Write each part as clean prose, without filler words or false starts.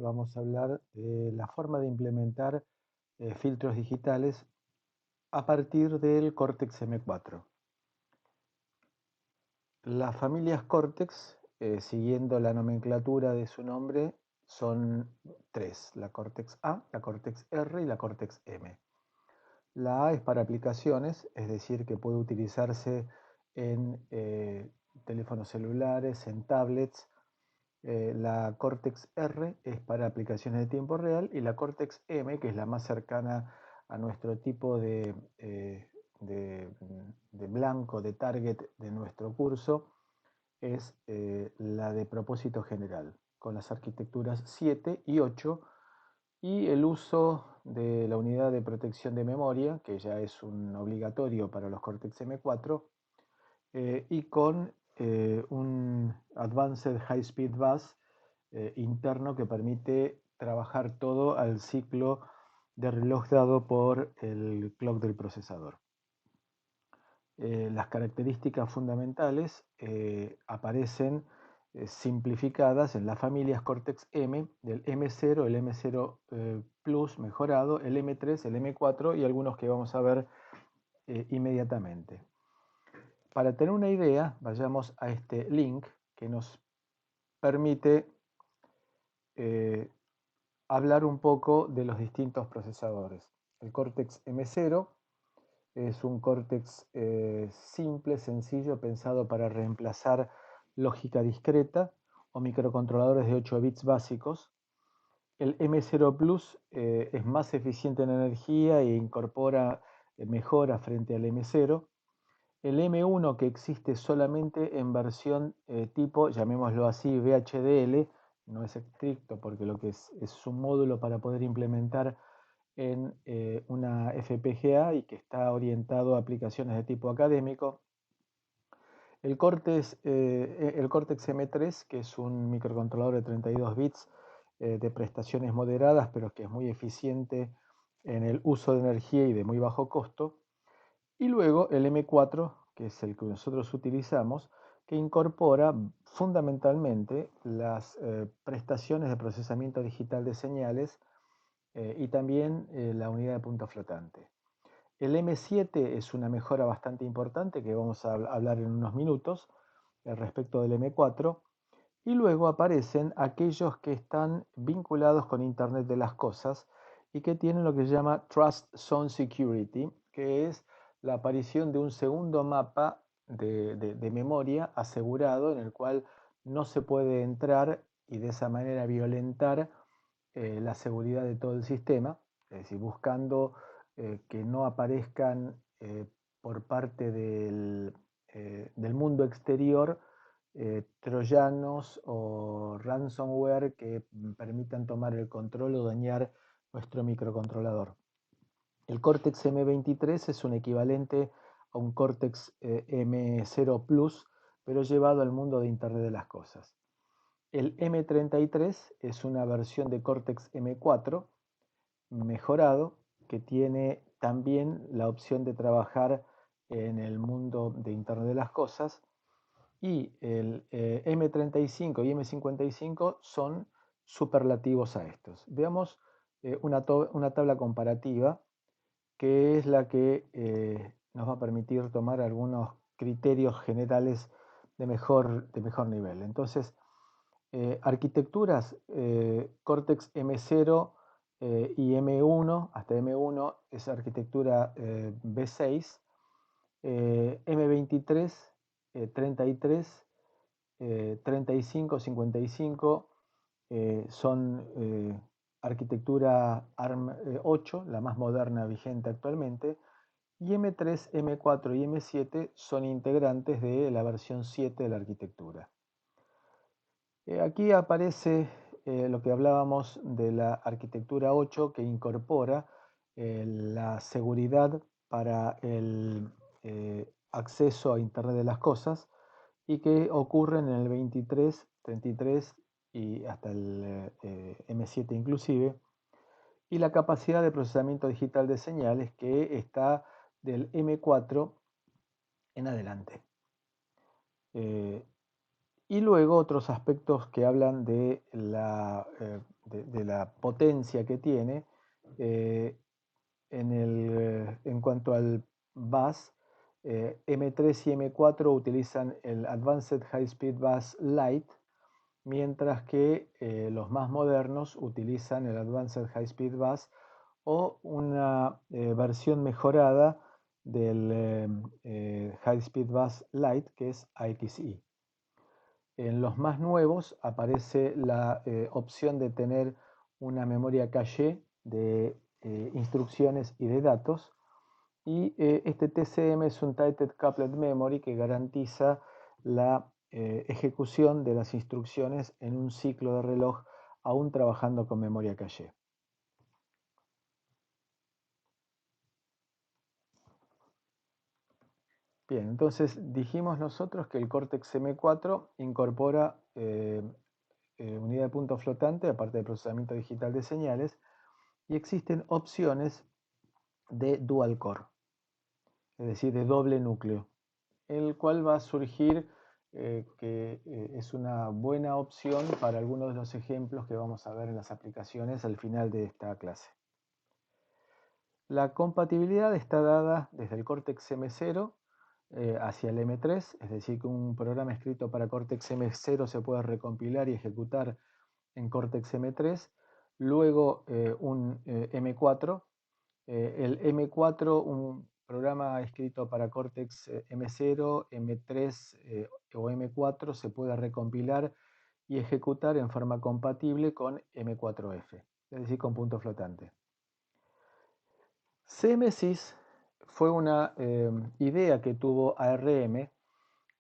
Vamos a hablar de la forma de implementar filtros digitales a partir del Cortex M4. Las familias Cortex, siguiendo la nomenclatura de su nombre, son tres: la Cortex A, la Cortex R y la Cortex M. La A es para aplicaciones, es decir, que puede utilizarse en teléfonos celulares, en tablets. La Cortex R es para aplicaciones de tiempo real y la Cortex M, que es la más cercana a nuestro tipo de blanco, de target de nuestro curso, es la de propósito general, con las arquitecturas 7 y 8 y el uso de la unidad de protección de memoria, que ya es un obligatorio para los Cortex M4, y con un Advanced High Speed Bus interno que permite trabajar todo al ciclo de reloj dado por el clock del procesador. Las características fundamentales aparecen simplificadas en las familias Cortex M, del M0, el M0 Plus mejorado, el M3, el M4 y algunos que vamos a ver inmediatamente. Para tener una idea, vayamos a este link que nos permite hablar un poco de los distintos procesadores. El Cortex M0 es un Cortex simple, sencillo, pensado para reemplazar lógica discreta o microcontroladores de 8 bits básicos. El M0 Plus es más eficiente en energía e incorpora mejora frente al M0. El M1, que existe solamente en versión tipo, llamémoslo así, VHDL, no es estricto porque lo que es un módulo para poder implementar en una FPGA y que está orientado a aplicaciones de tipo académico. El Cortex M3, que es un microcontrolador de 32 bits de prestaciones moderadas, pero que es muy eficiente en el uso de energía y de muy bajo costo. Y luego el M4, que es el que nosotros utilizamos, que incorpora fundamentalmente las prestaciones de procesamiento digital de señales y también la unidad de punto flotante. El M7 es una mejora bastante importante que vamos a hablar en unos minutos respecto del M4. Y luego aparecen aquellos que están vinculados con Internet de las Cosas y que tienen lo que se llama Trust Zone Security, que es la aparición de un segundo mapa de memoria asegurado en el cual no se puede entrar y de esa manera violentar la seguridad de todo el sistema, es decir, buscando que no aparezcan por parte del mundo exterior troyanos o ransomware que permitan tomar el control o dañar nuestro microcontrolador. El Cortex M23 es un equivalente a un Cortex M0 Plus, pero llevado al mundo de Internet de las Cosas. El M33 es una versión de Cortex M4 mejorado que tiene también la opción de trabajar en el mundo de Internet de las Cosas, y el M35 y M55 son superlativos a estos. Veamos una tabla comparativa que es la que nos va a permitir tomar algunos criterios generales de mejor nivel. Entonces, arquitecturas Cortex M0 y M1, hasta M1 es arquitectura B6, M23, 33, 35, 55 son arquitectura ARM 8, la más moderna vigente actualmente, y M3, M4 y M7 son integrantes de la versión 7 de la arquitectura. Aquí aparece lo que hablábamos de la arquitectura 8, que incorpora la seguridad para el acceso a Internet de las Cosas y que ocurren en el 23, 33 y hasta el M7 inclusive, y la capacidad de procesamiento digital de señales que está del M4 en adelante. Y luego otros aspectos que hablan de la de la potencia que tiene. En cuanto al bus, M3 y M4 utilizan el Advanced High Speed Bus Lite, mientras que los más modernos utilizan el Advanced High Speed Bus o una versión mejorada del High Speed Bus Lite, que es AXI. En los más nuevos aparece la opción de tener una memoria caché de instrucciones y de datos, y este TCM es un Tighted Coupled Memory que garantiza la ejecución de las instrucciones en un ciclo de reloj, aún trabajando con memoria caché. Bien, entonces dijimos nosotros que el Cortex M4 incorpora unidad de punto flotante, aparte de procesamiento digital de señales, y existen opciones de dual core, es decir, de doble núcleo, el cual va a surgir que es una buena opción para algunos de los ejemplos que vamos a ver en las aplicaciones al final de esta clase. La compatibilidad está dada desde el Cortex M0 hacia el M3, es decir, que un programa escrito para Cortex M0 se puede recompilar y ejecutar en Cortex M3, luego un M4, el M4, un programa escrito para Cortex M0, M3 o M4 se puede recompilar y ejecutar en forma compatible con M4F, es decir, con punto flotante. CMSIS fue una idea que tuvo ARM,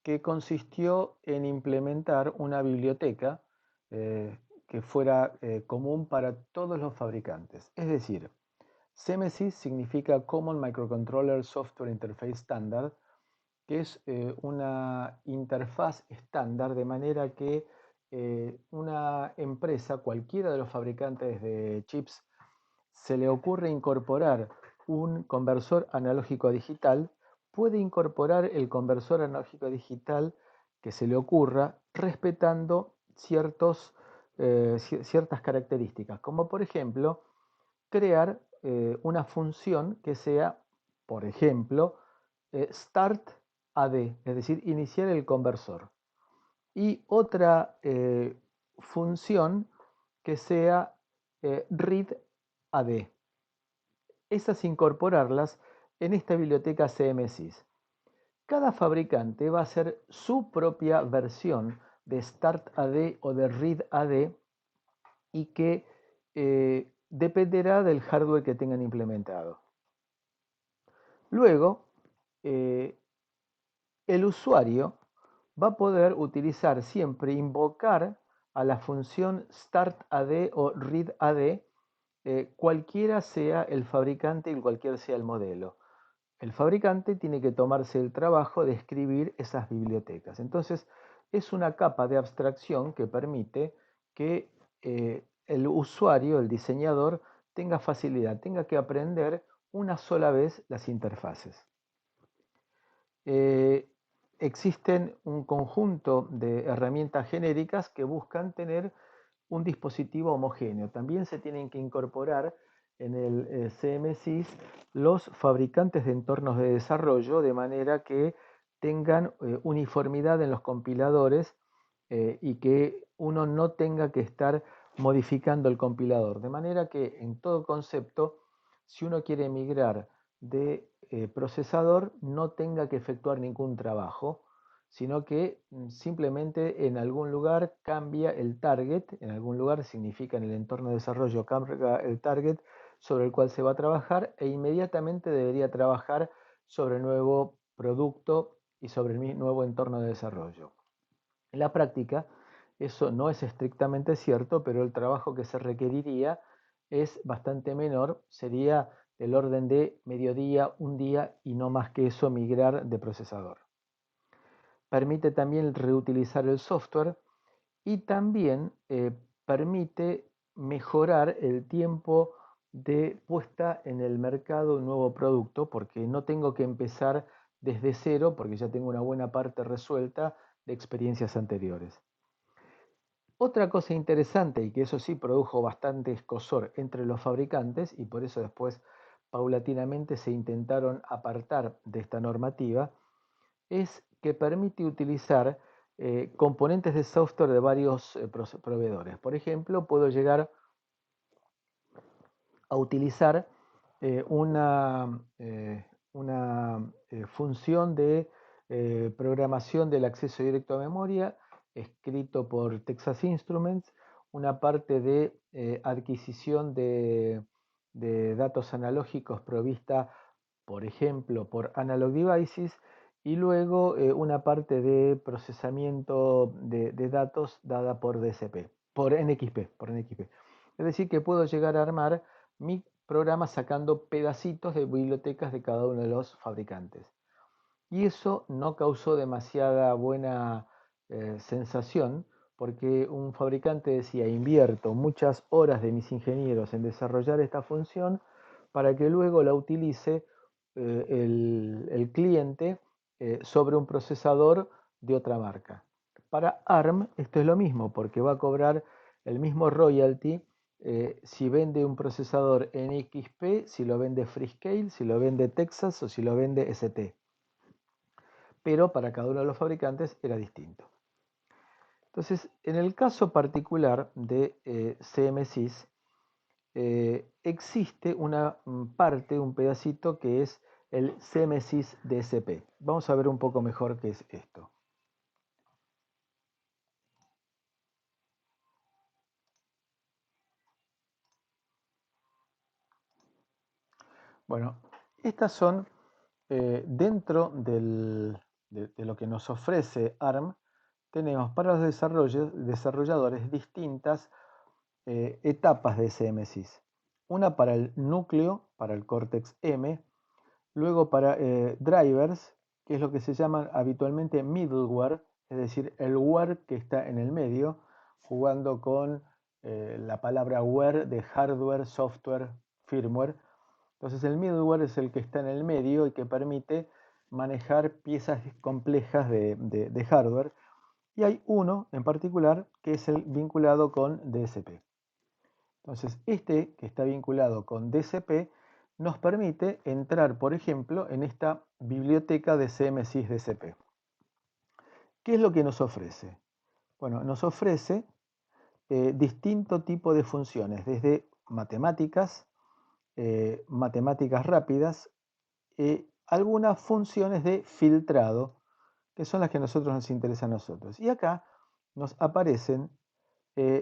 que consistió en implementar una biblioteca que fuera común para todos los fabricantes. Es decir, CMSIS significa Common Microcontroller Software Interface Standard, que es una interfaz estándar, de manera que una empresa, cualquiera de los fabricantes de chips, se le ocurre incorporar un conversor analógico a digital, puede incorporar el conversor analógico a digital que se le ocurra, respetando ciertas características, como por ejemplo crear una función que sea, por ejemplo, start AD, es decir, iniciar el conversor, y otra función que sea read AD. Esas incorporarlas en esta biblioteca CMSIS. Cada fabricante va a hacer su propia versión de Start AD o de Read AD, y que dependerá del hardware que tengan implementado. Luego, el usuario va a poder utilizar siempre, invocar a la función StartAD o ReadAD, cualquiera sea el fabricante y cualquiera sea el modelo. El fabricante tiene que tomarse el trabajo de escribir esas bibliotecas. Entonces, es una capa de abstracción que permite que el usuario, el diseñador, tenga facilidad, tenga que aprender una sola vez las interfaces. Existen un conjunto de herramientas genéricas que buscan tener un dispositivo homogéneo. También se tienen que incorporar en el CMSIS los fabricantes de entornos de desarrollo, de manera que tengan uniformidad en los compiladores y que uno no tenga que estar modificando el compilador. De manera que en todo concepto, si uno quiere migrar de procesador, no tenga que efectuar ningún trabajo, sino que simplemente en algún lugar cambia el target, en algún lugar significa en el entorno de desarrollo cambia el target sobre el cual se va a trabajar, e inmediatamente debería trabajar sobre el nuevo producto y sobre el nuevo entorno de desarrollo. En la práctica, eso no es estrictamente cierto, pero el trabajo que se requeriría es bastante menor, sería del orden de mediodía, un día, y no más que eso migrar de procesador. Permite también reutilizar el software y también permite mejorar el tiempo de puesta en el mercado un nuevo producto, porque no tengo que empezar desde cero, porque ya tengo una buena parte resuelta de experiencias anteriores. Otra cosa interesante, y que eso sí produjo bastante escozor entre los fabricantes, y por eso después paulatinamente se intentaron apartar de esta normativa, es que permite utilizar componentes de software de varios proveedores. Por ejemplo, puedo llegar a utilizar una función de programación del acceso directo a memoria escrito por Texas Instruments, una parte de adquisición de datos analógicos provista, por ejemplo, por Analog Devices, y luego una parte de procesamiento de datos dada por DSP, por NXP. Es decir, que puedo llegar a armar mi programa sacando pedacitos de bibliotecas de cada uno de los fabricantes. Y eso no causó demasiada buena sensación, porque un fabricante decía: invierto muchas horas de mis ingenieros en desarrollar esta función para que luego la utilice el cliente sobre un procesador de otra marca. Para ARM esto es lo mismo, porque va a cobrar el mismo royalty si vende un procesador en XP, si lo vende Freescale, si lo vende Texas o si lo vende ST. Pero para cada uno de los fabricantes era distinto. Entonces, en el caso particular de CMSIS, existe una parte, un pedacito que es el CMSIS DSP. Vamos a ver un poco mejor qué es esto. Bueno, estas son dentro de lo que nos ofrece ARM, tenemos para los desarrolladores distintas etapas de CMSIS. Una para el núcleo, para el Cortex M, luego para drivers, que es lo que se llaman habitualmente middleware, es decir, el ware que está en el medio, jugando con la palabra ware de hardware, software, firmware. Entonces el middleware es el que está en el medio y que permite manejar piezas complejas de hardware. Y hay uno en particular que es el vinculado con DSP. Entonces este que está vinculado con DSP nos permite entrar, por ejemplo, en esta biblioteca de CMSIS DSP. ¿Qué es lo que nos ofrece? Bueno, nos ofrece distinto tipo de funciones, desde matemáticas, matemáticas rápidas, algunas funciones de filtrado, que son las que a nosotros nos interesan a nosotros. Y acá nos aparecen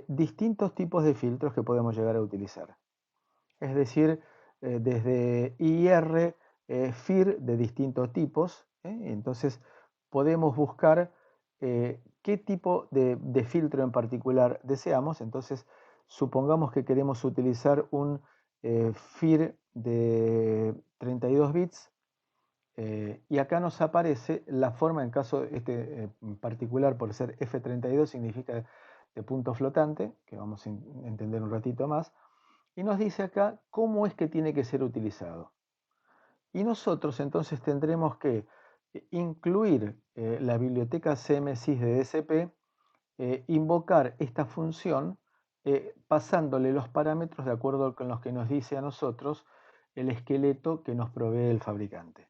distintos tipos de filtros que podemos llegar a utilizar. Es decir, desde IR, FIR de distintos tipos. Entonces podemos buscar qué tipo de filtro en particular deseamos. Entonces supongamos que queremos utilizar un FIR de 32 bits. Y acá nos aparece la forma, en caso este en particular, por ser F32 significa de punto flotante, que vamos a entender un ratito más, y nos dice acá cómo es que tiene que ser utilizado. Y nosotros entonces tendremos que incluir la biblioteca CMSIS de DSP, invocar esta función pasándole los parámetros de acuerdo con los que nos dice a nosotros el esqueleto que nos provee el fabricante.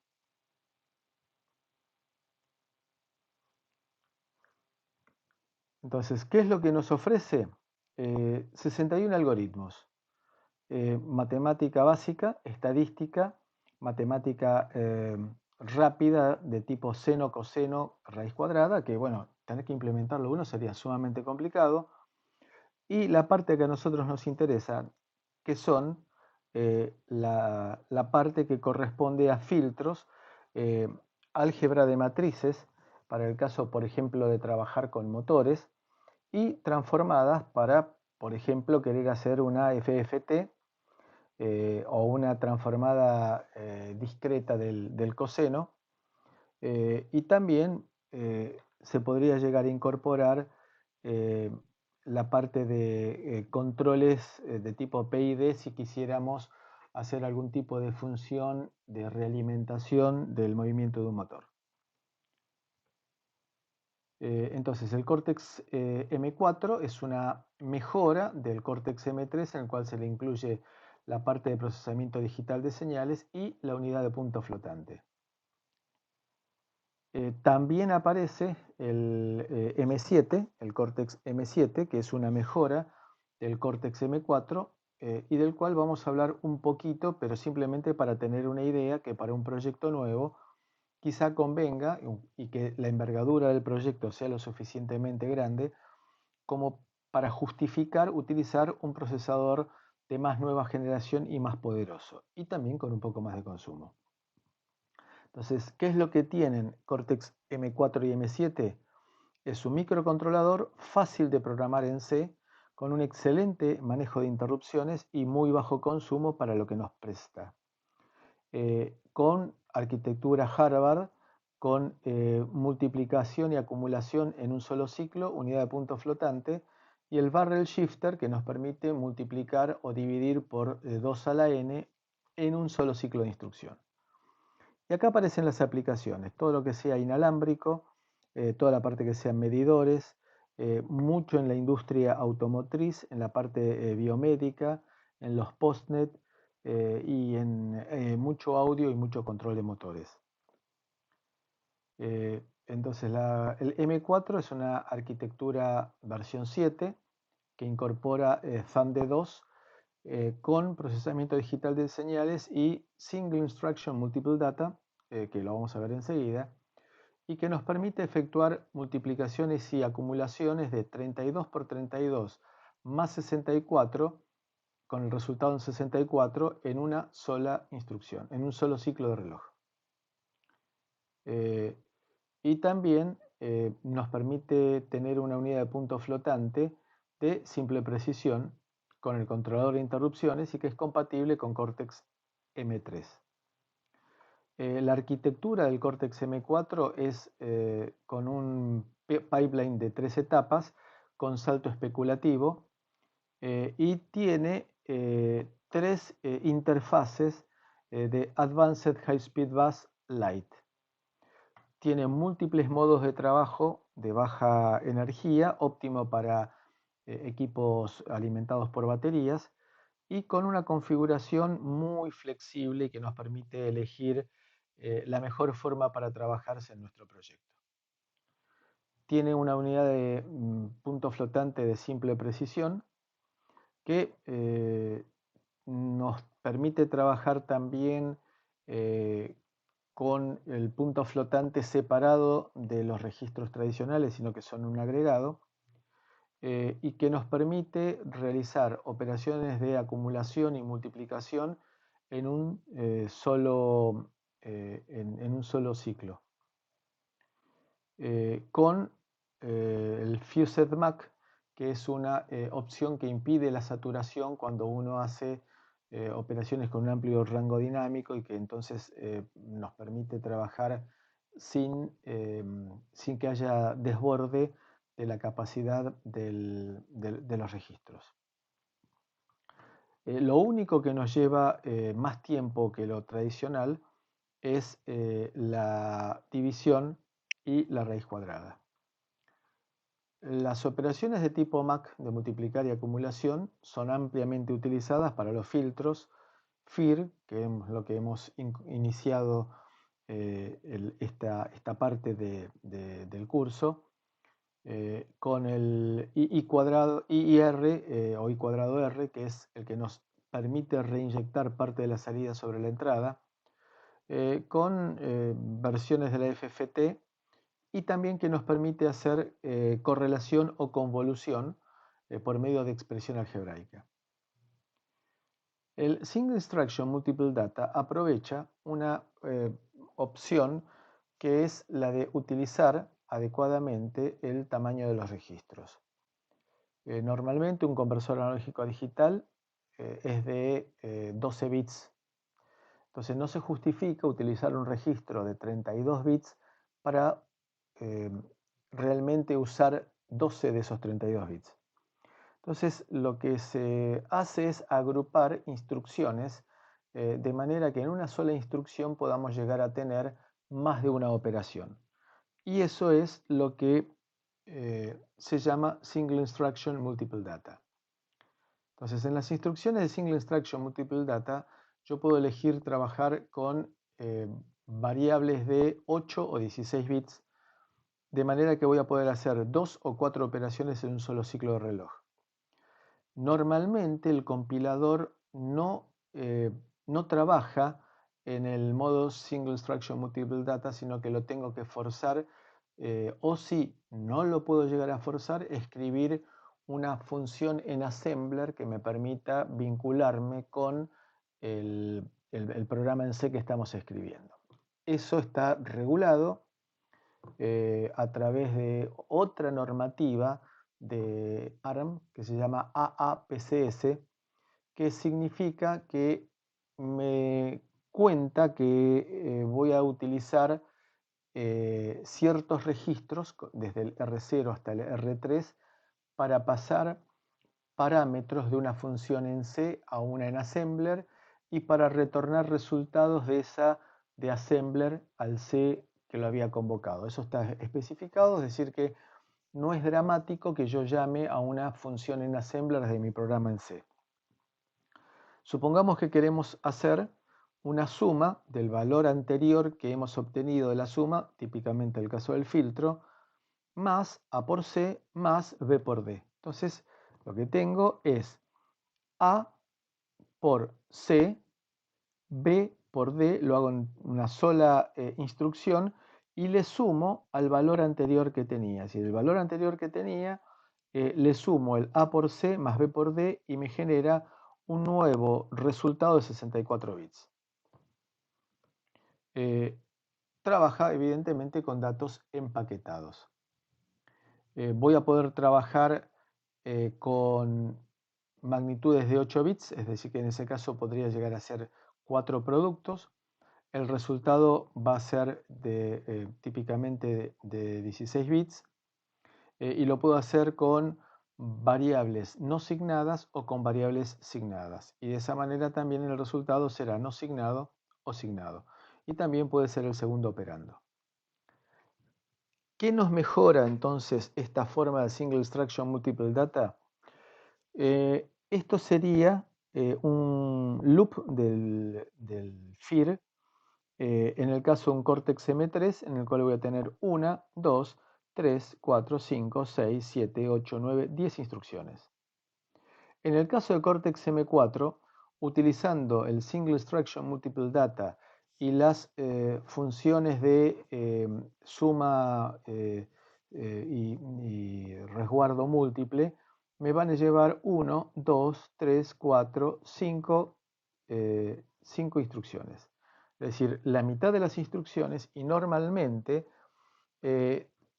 Entonces, ¿qué es lo que nos ofrece? 61 algoritmos. Matemática básica, estadística, matemática rápida de tipo seno, coseno, raíz cuadrada, que bueno, tener que implementarlo uno sería sumamente complicado. Y la parte que a nosotros nos interesa, que son la parte que corresponde a filtros, eh, álgebra de matrices, para el caso, por ejemplo, de trabajar con motores, y transformadas para, por ejemplo, querer hacer una FFT o una transformada discreta del coseno. Y también se podría llegar a incorporar eh, la parte de controles de tipo PID si quisiéramos hacer algún tipo de función de realimentación del movimiento de un motor. Entonces, el Cortex M4 es una mejora del Cortex M3 en el cual se le incluye la parte de procesamiento digital de señales y la unidad de punto flotante. También aparece el M7, el Cortex M7, que es una mejora del Cortex M4 y del cual vamos a hablar un poquito, pero simplemente para tener una idea que para un proyecto nuevo quizá convenga y que la envergadura del proyecto sea lo suficientemente grande como para justificar utilizar un procesador de más nueva generación y más poderoso, y también con un poco más de consumo. Entonces, ¿qué es lo que tienen Cortex M4 y M7? Es un microcontrolador fácil de programar en C, con un excelente manejo de interrupciones y muy bajo consumo para lo que nos presta. Con arquitectura Harvard, con multiplicación y acumulación en un solo ciclo, unidad de punto flotante, y el barrel shifter que nos permite multiplicar o dividir por 2 a la n en un solo ciclo de instrucción. Y acá aparecen las aplicaciones, todo lo que sea inalámbrico, toda la parte que sean medidores, mucho en la industria automotriz, en la parte biomédica, en los postnet y en mucho audio y mucho control de motores. Entonces el M4 es una arquitectura versión 7 que incorpora ZAMD2 con procesamiento digital de señales y Single Instruction Multiple Data, que lo vamos a ver enseguida, y que nos permite efectuar multiplicaciones y acumulaciones de 32 por 32 más 64, con el resultado en 64 en una sola instrucción, en un solo ciclo de reloj. Y también nos permite tener una unidad de punto flotante de simple precisión con el controlador de interrupciones y que es compatible con Cortex M3. La arquitectura del Cortex M4 es con un pipeline de 3 etapas con salto especulativo y tiene 3 interfaces de Advanced High Speed Bus Lite. Tiene múltiples modos de trabajo de baja energía, óptimo para equipos alimentados por baterías y con una configuración muy flexible que nos permite elegir la mejor forma para trabajarse en nuestro proyecto. Tiene una unidad de punto flotante de simple precisión que nos permite trabajar también con el punto flotante separado de los registros tradicionales, sino que son un agregado, y que nos permite realizar operaciones de acumulación y multiplicación en un solo ciclo. Con el Fused MAC, que es una opción que impide la saturación cuando uno hace operaciones con un amplio rango dinámico y que entonces nos permite trabajar sin que haya desborde de la capacidad de los registros. Lo único que nos lleva más tiempo que lo tradicional es la división y la raíz cuadrada. Las operaciones de tipo MAC de multiplicar y acumulación son ampliamente utilizadas para los filtros FIR, que es lo que hemos iniciado esta parte del curso, con el I cuadrado IR o I cuadrado R, que es el que nos permite reinyectar parte de la salida sobre la entrada, con versiones de la FFT y también que nos permite hacer correlación o convolución por medio de expresión algebraica. El Single Instruction Multiple Data aprovecha una opción que es la de utilizar adecuadamente el tamaño de los registros. Normalmente un conversor analógico a digital es de 12 bits. Entonces no se justifica utilizar un registro de 32 bits para realmente usar 12 de esos 32 bits. Entonces lo que se hace es agrupar instrucciones de manera que en una sola instrucción podamos llegar a tener más de una operación. Y eso es lo que se llama Single Instruction Multiple Data. Entonces, en las instrucciones de Single Instruction Multiple Data, yo puedo elegir trabajar con variables de 8 o 16 bits, de manera que voy a poder hacer 2 o 4 operaciones en un solo ciclo de reloj. Normalmente el compilador no trabaja en el modo Single Instruction Multiple Data, sino que lo tengo que forzar, o si no lo puedo llegar a forzar, escribir una función en assembler que me permita vincularme con el programa en C que estamos escribiendo. Eso está regulado a través de otra normativa de ARM que se llama AAPCS, que significa que me cuenta que voy a utilizar ciertos registros desde el R0 hasta el R3 para pasar parámetros de una función en C a una en assembler y para retornar resultados de esa de assembler al C que lo había convocado. Eso está especificado, es decir que no es dramático que yo llame a una función en assembler de mi programa en C. Supongamos que queremos hacer una suma del valor anterior que hemos obtenido de la suma, típicamente el caso del filtro, más A por C más B por D. Entonces, lo que tengo es A por C, B por D, lo hago en una sola instrucción y le sumo al valor anterior que tenía. Si el valor anterior que tenía, le sumo el A por C más B por D y me genera un nuevo resultado de 64 bits. Trabaja evidentemente con datos empaquetados. Voy a poder trabajar con magnitudes de 8 bits, es decir que en ese caso podría llegar a ser 4 productos. El resultado va a ser típicamente de 16 bits y lo puedo hacer con variables no signadas o con variables signadas. Y de esa manera también el resultado será no signado o signado. Y también puede ser el segundo operando. ¿Qué nos mejora entonces esta forma de Single Instruction Multiple Data? Esto sería un loop del FIR, en el caso de un Cortex M3, en el cual voy a tener 1, 2, 3, 4, 5, 6, 7, 8, 9, 10 instrucciones. En el caso de Cortex M4, utilizando el Single Instruction Multiple Data y las funciones de suma y resguardo múltiple, me van a llevar 1, 2, 3, 4, 5 instrucciones. Es decir, la mitad de las instrucciones y normalmente,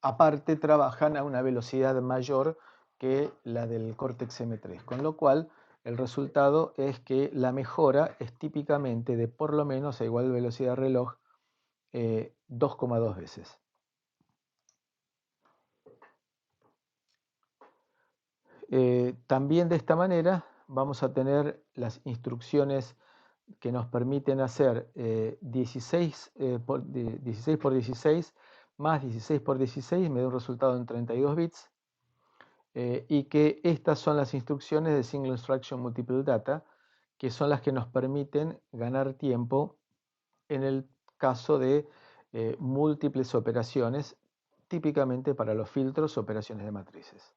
aparte, trabajan a una velocidad mayor que la del Cortex M3, con lo cual el resultado es que la mejora es típicamente de por lo menos a igual velocidad de reloj 2,2 veces. También de esta manera vamos a tener las instrucciones que nos permiten hacer 16 por 16 más 16 por 16 me da un resultado en 32 bits. Y que estas son las instrucciones de Single Instruction Multiple Data, que son las que nos permiten ganar tiempo en el caso de múltiples operaciones, típicamente para los filtros, operaciones de matrices.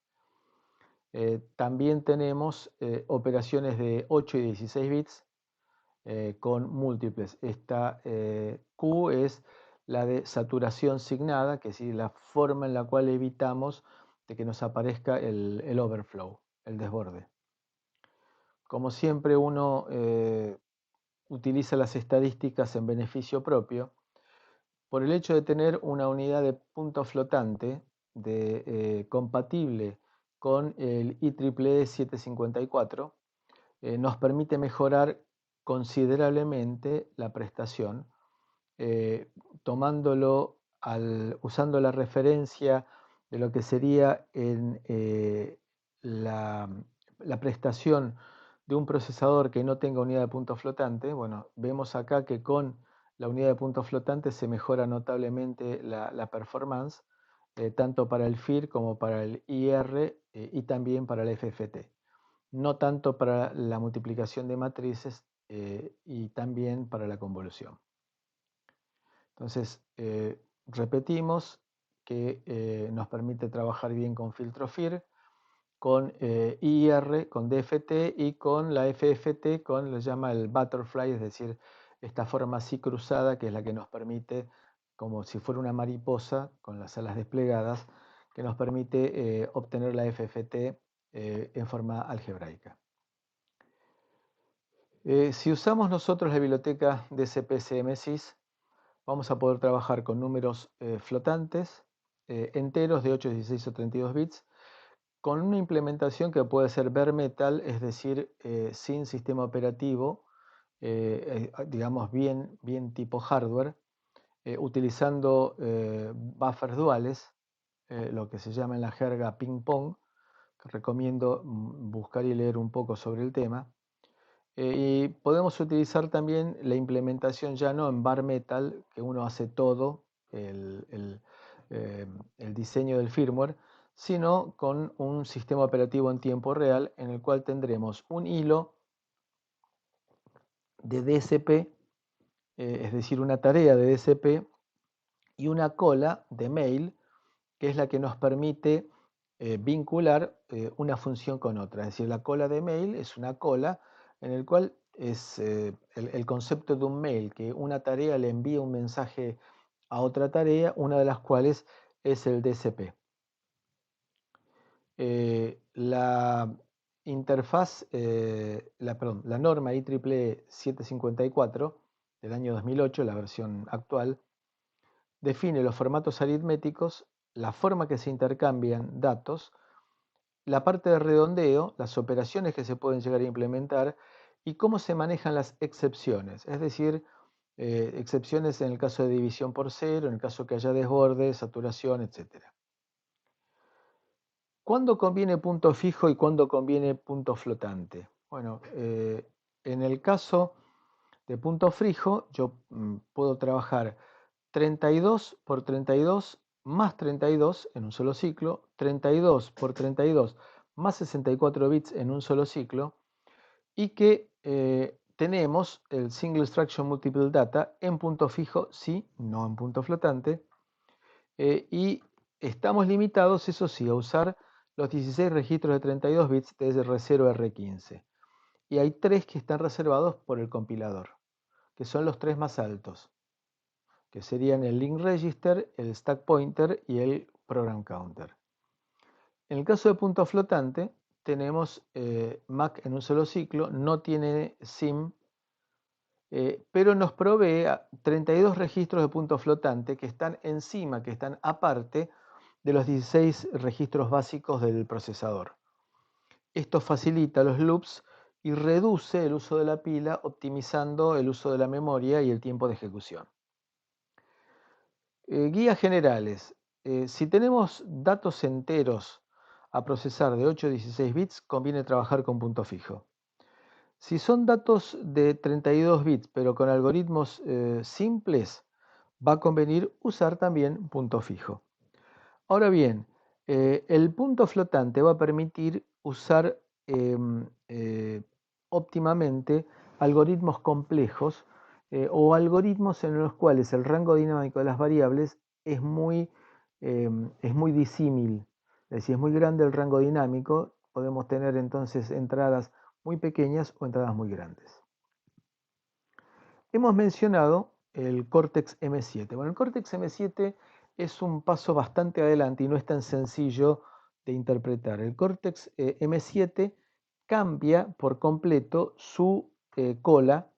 También tenemos operaciones de 8 y 16 bits con múltiples. Esta Q es la de saturación signada, que es la forma en la cual evitamos de que nos aparezca el overflow, el desborde. Como siempre uno utiliza las estadísticas en beneficio propio, por el hecho de tener una unidad de punto flotante compatible con el IEEE 754, nos permite mejorar considerablemente la prestación, usando la referencia de lo que sería la prestación de un procesador que no tenga unidad de punto flotante. Bueno, vemos acá que con la unidad de punto flotante se mejora notablemente la performance tanto para el FIR como para el IR y también para el FFT. No tanto para la multiplicación de matrices y también para la convolución. Entonces, repetimos que nos permite trabajar bien con filtro FIR, con IR, con DFT y con la FFT, con lo que se llama el butterfly, es decir, esta forma así cruzada que es la que nos permite, como si fuera una mariposa con las alas desplegadas, que nos permite obtener la FFT en forma algebraica. Si usamos nosotros la biblioteca DCP-CMSIS, vamos a poder trabajar con números flotantes, enteros de 8, 16 o 32 bits, con una implementación que puede ser bare metal, es decir, sin sistema operativo, digamos bien tipo hardware, utilizando buffers duales, lo que se llama en la jerga ping-pong, que recomiendo buscar y leer un poco sobre el tema. Y podemos utilizar también la implementación ya no en bare metal, que uno hace todo, el diseño del firmware, sino con un sistema operativo en tiempo real en el cual tendremos un hilo de DSP, es decir, una tarea de DSP y una cola de mail, que es la que nos permite vincular una función con otra. Es decir, la cola de mail es una cola en el cual es el concepto de un mail, que una tarea le envía un mensaje a otra tarea, una de las cuales es el DSP. La interfaz, la norma IEEE 754 del año 2008, la versión actual, define los formatos aritméticos, la forma que se intercambian datos, la parte de redondeo, las operaciones que se pueden llegar a implementar y cómo se manejan las excepciones, es decir, excepciones en el caso de división por cero, en el caso que haya desborde, saturación, etc. ¿Cuándo conviene punto fijo y cuándo conviene punto flotante? Bueno, en el caso de punto fijo, yo puedo trabajar 32 por 32 más 32 en un solo ciclo, 32 por 32 más 64 bits en un solo ciclo, y que tenemos el Single Instruction Multiple Data en punto fijo, sí, no en punto flotante, y estamos limitados, eso sí, a usar los 16 registros de 32 bits de R0 a R15. Y hay 3 que están reservados por el compilador, que son los 3 más altos, que serían el link register, el stack pointer y el program counter. En el caso de punto flotante, tenemos MAC en un solo ciclo, no tiene SIM, pero nos provee 32 registros de punto flotante que están encima, que están aparte de los 16 registros básicos del procesador. Esto facilita los loops y reduce el uso de la pila, optimizando el uso de la memoria y el tiempo de ejecución. Guías generales. Si tenemos datos enteros a procesar de 8 a 16 bits, conviene trabajar con punto fijo. Si son datos de 32 bits, pero con algoritmos simples, va a convenir usar también punto fijo. Ahora bien, el punto flotante va a permitir usar óptimamente algoritmos complejos o algoritmos en los cuales el rango dinámico de las variables es muy disímil. Es decir, es muy grande el rango dinámico, podemos tener entonces entradas muy pequeñas o entradas muy grandes. Hemos mencionado el Cortex M7. Bueno, el Cortex M7 es un paso bastante adelante y no es tan sencillo de interpretar. El Cortex M7 cambia por completo su cola,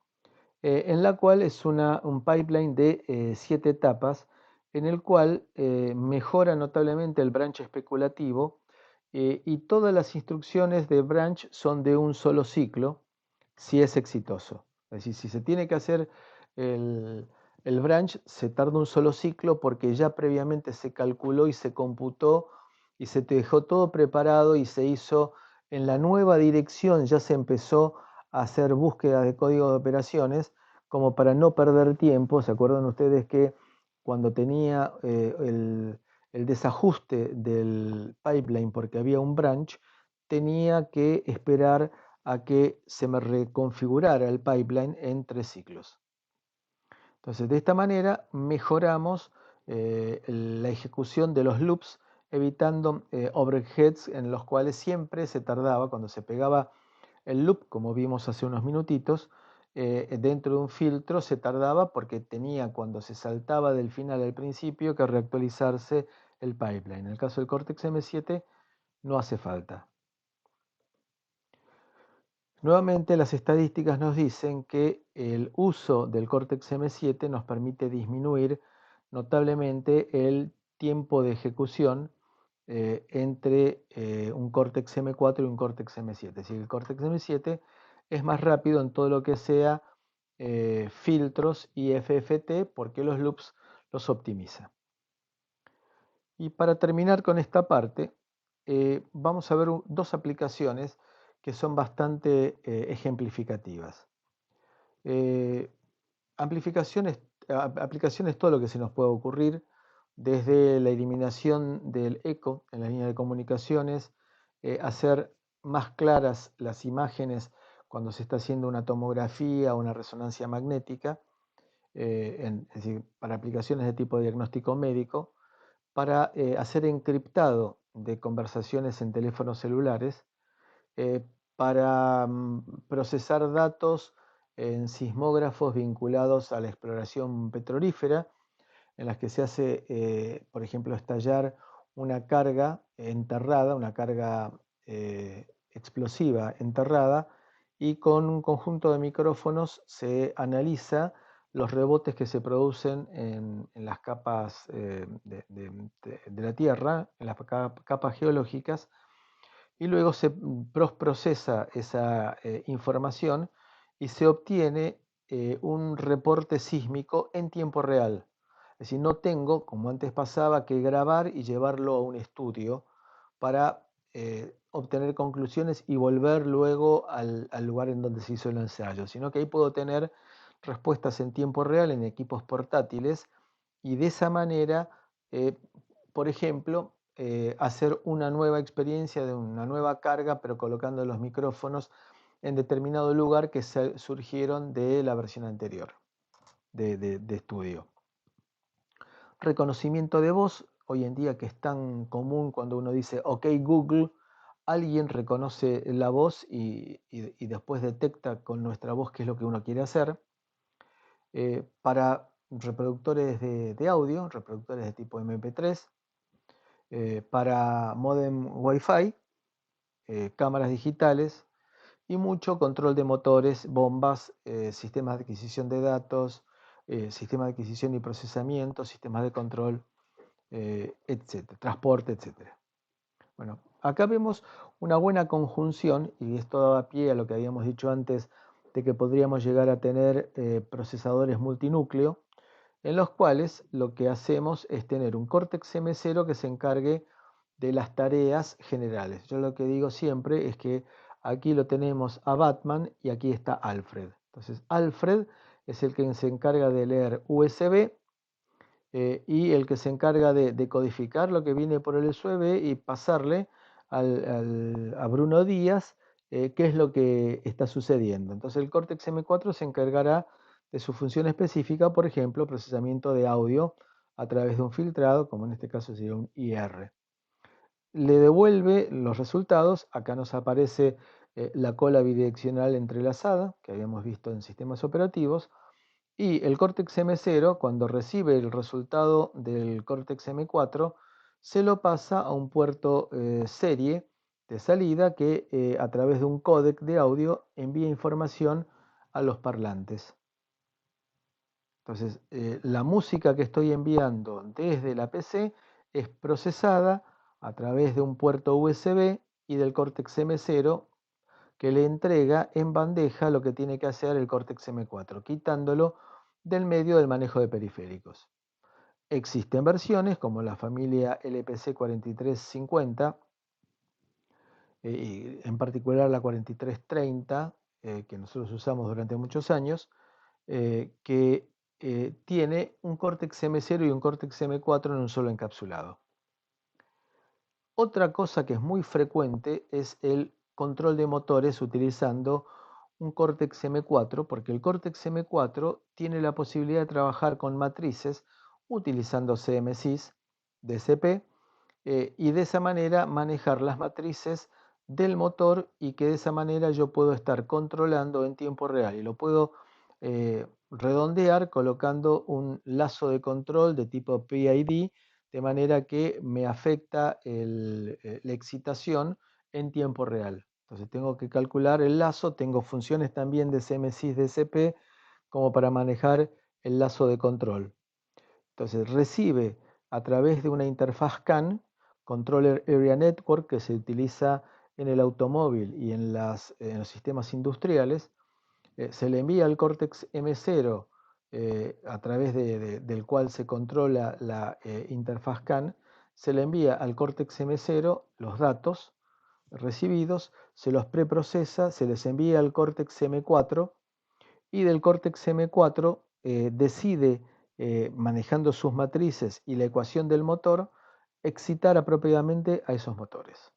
en la cual es un pipeline de 7 etapas, en el cual mejora notablemente el branch especulativo y todas las instrucciones de branch son de un solo ciclo, si es exitoso. Es decir, si se tiene que hacer el branch, se tarda un solo ciclo porque ya previamente se calculó y se computó y se te dejó todo preparado y se hizo en la nueva dirección, ya se empezó a hacer búsqueda de código de operaciones como para no perder tiempo. ¿Se acuerdan ustedes que cuando tenía el desajuste del pipeline porque había un branch, tenía que esperar a que se me reconfigurara el pipeline en 3 ciclos. Entonces, de esta manera mejoramos la ejecución de los loops, evitando overheads en los cuales siempre se tardaba, cuando se pegaba el loop, como vimos hace unos minutitos, dentro de un filtro se tardaba porque tenía, cuando se saltaba del final al principio, que reactualizarse el pipeline. En el caso del Cortex M7 no hace falta. Nuevamente, las estadísticas nos dicen que el uso del Cortex M7 nos permite disminuir notablemente el tiempo de ejecución entre un Cortex M4 y un Cortex M7. Es decir, el Cortex M7 es más rápido en todo lo que sea filtros y FFT porque los loops los optimiza. Y para terminar con esta parte, vamos a ver dos aplicaciones que son bastante ejemplificativas. Eh, aplicaciones, todo lo que se nos pueda ocurrir, desde la eliminación del eco en la línea de comunicaciones, hacer más claras las imágenes cuando se está haciendo una tomografía o una resonancia magnética, es decir, para aplicaciones de tipo diagnóstico médico, para hacer encriptado de conversaciones en teléfonos celulares, para procesar datos en sismógrafos vinculados a la exploración petrolífera, en las que se hace, por ejemplo, estallar una carga enterrada, una carga explosiva enterrada, y con un conjunto de micrófonos se analiza los rebotes que se producen en las capas de la Tierra, en las capas geológicas, y luego se procesa esa información y se obtiene un reporte sísmico en tiempo real. Es decir, no tengo, como antes pasaba, que grabar y llevarlo a un estudio para obtener conclusiones y volver luego al lugar en donde se hizo el ensayo, sino que ahí puedo tener respuestas en tiempo real en equipos portátiles y de esa manera, eh, por ejemplo, hacer una nueva experiencia de una nueva carga, pero colocando los micrófonos en determinado lugar que surgieron de la versión anterior de estudio. Reconocimiento de voz, hoy en día que es tan común cuando uno dice OK Google, alguien reconoce la voz y después detecta con nuestra voz qué es lo que uno quiere hacer. Para reproductores de audio, reproductores de tipo MP3, para modem Wi-Fi, cámaras digitales y mucho control de motores, bombas, sistemas de adquisición de datos, sistemas de adquisición y procesamiento, sistemas de control, etcétera, transporte, etcétera. Bueno, acá vemos una buena conjunción, y esto daba pie a lo que habíamos dicho antes, de que podríamos llegar a tener procesadores multinúcleo, en los cuales lo que hacemos es tener un Cortex M0 que se encargue de las tareas generales. Yo lo que digo siempre es que aquí lo tenemos a Batman y aquí está Alfred. Entonces Alfred es el que se encarga de leer USB y el que se encarga de codificar lo que viene por el USB y pasarle a Bruno Díaz qué es lo que está sucediendo. Entonces el Cortex M4 se encargará de su función específica, por ejemplo, procesamiento de audio a través de un filtrado, como en este caso sería un IR. Le devuelve los resultados, acá nos aparece la cola bidireccional entrelazada, que habíamos visto en sistemas operativos, y el Cortex M0, cuando recibe el resultado del Cortex M4, se lo pasa a un puerto serie de salida que a través de un códec de audio envía información a los parlantes. Entonces, la música que estoy enviando desde la PC es procesada a través de un puerto USB y del Cortex M0 que le entrega en bandeja lo que tiene que hacer el Cortex M4, quitándolo del medio del manejo de periféricos. Existen versiones como la familia LPC 4350, en particular la 4330, que nosotros usamos durante muchos años, que tiene un Cortex M0 y un Cortex M4 en un solo encapsulado. Otra cosa que es muy frecuente es el control de motores utilizando un Cortex M4, porque el Cortex M4 tiene la posibilidad de trabajar con matrices utilizando CMSIS, DCP, y de esa manera manejar las matrices del motor y que de esa manera yo puedo estar controlando en tiempo real y lo puedo redondear colocando un lazo de control de tipo PID de manera que me afecta la excitación en tiempo real. Entonces tengo que calcular el lazo, tengo funciones también de CMSIS DCP como para manejar el lazo de control. Entonces recibe a través de una interfaz CAN, Controller Area Network, que se utiliza en el automóvil y en los sistemas industriales, se le envía al Cortex M0 a través del cual se controla la interfaz CAN, se le envía al Cortex M0 los datos recibidos, se los preprocesa, se les envía al Cortex M4 y del Cortex M4 decide, manejando sus matrices y la ecuación del motor, excitar apropiadamente a esos motores.